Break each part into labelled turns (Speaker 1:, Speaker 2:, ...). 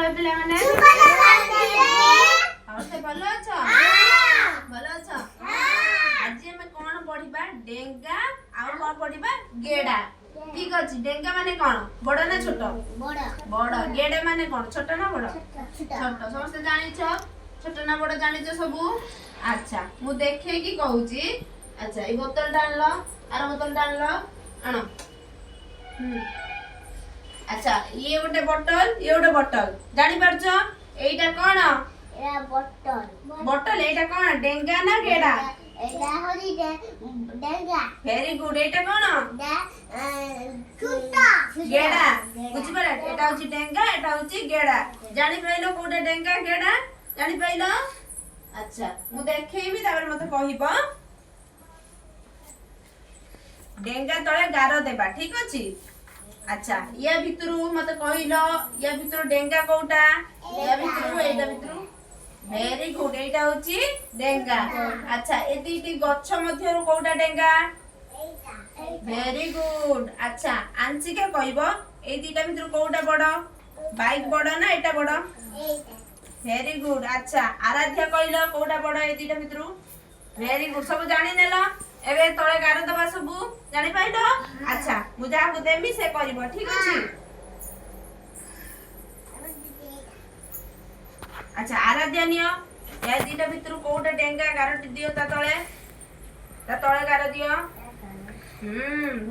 Speaker 1: ସକାଳେ ପିଲାମାନେ ସମସ୍ତେ ଭଲ ଅଛ? ଭଲ ଅଛ? ଆଜି ଆମେ କଣ ପଢିବା? ଡେଙ୍ଗା ଆଉ କଣ ପଢିବା? ଗେଡା। ଠିକ ଅଛି। ଡେଙ୍ଗା ମାନେ କଣ? ବଡ ନା ଛୋଟ? ବଡ। ଗେଡା ମାନେ କଣ? ଛୋଟ ନା ବଡ? ଛୋଟ। ସମସ୍ତେ ଜାଣିଛ? ଛୋଟ ନା ବଡ ଜାଣିଛ ସବୁ? ଆଚ୍ଛା ମୁଁ ଦେଖେଇକି କହୁଛି। ଆଚ୍ଛା ଏଇ ବୋତଲଟା ଆଣିଲ, ଆର ବୋତଲଟା ଆଣିଲ, ଆଣ। अच्छा ये गोटे बोतल, ये गोटे बोतल जानी पारछ एटा कोन? एटा बोतल। बोतल एटा कोन? डेंगा ना गेडा? एटा होली डेंगा। Very good. एटा कोन? छुटा गेडा। बुझि पारे? एटा होची डेंगा, एटा होची गेडा। जानी पाइलो कोटा डेंगा गेडा? जानी पाइलो? अच्छा मु देखेइबी तापर मते कहिबो। डेंगा तळे गारो देबा। ठीक अछि? अच्छा या भितरु मते कहिलो या भितरु डेंगा कोउटा? या भितरु एटा भितरु। Very good. एटा होची डेंगा। अच्छा ए दीटी गच्छ मध्यरु कोउटा डेंगा? एटा। Very good. अच्छा आंशिका कहिबो ए दीटा भितरु कोउटा बडो? बाइक बडो ना एटा बडो? एटा। Very good. अच्छा आराध्या कहिलो कोउटा बडो ए दीटा भितरु? Very good. सब जानि नेलो? एबे तळे गारो दबा सबु जानि पाइलो? अच्छा मु जाको देमी से करिवो। ठीक अछि? अच्छा आराध्या नियो ए दीटा भितरु कोउटा डेंगा गारोटी दियो ता तळे गारो दियो।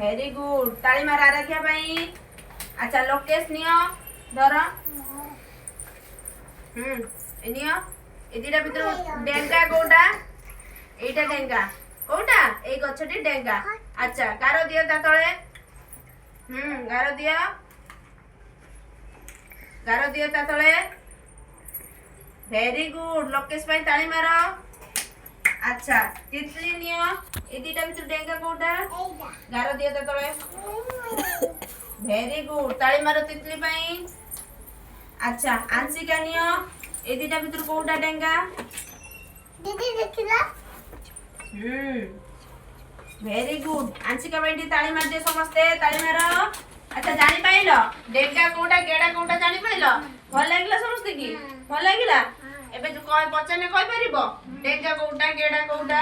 Speaker 1: Very good. ताली मार आराध्या पई। अच्छा लोकेश नियो धर। ए नियो ए दीटा भितरु डेंगा कोउटा? एटा डेंगा कोउटा? ए गछटी डेंगा। अच्छा गारो दियो ता तळे। गारो दियो ता तळे। Very good. लोकेश भाई ताली मारो। अच्छा तितली नियो ए दीटा भितर डेंगा कोउटा? गारो दियो ता तळे। Very good. ताली मारो तितली भाई। अच्छा आंशिका नियो ए दीटा भितर कोउटा डेंगा? दीदी देखिला। Very good. आंशिका भाई ताली मार दे समस्ते। ताली मारो। अच्छा जानि पाइलो डेंगा कोउटा गेडा कोउटा जानि पाइलो? भल लागिला समस्त की? भल लागिला? एबे जो कय पछने कय परिबो डेंगा कोउटा गेडा कोउटा?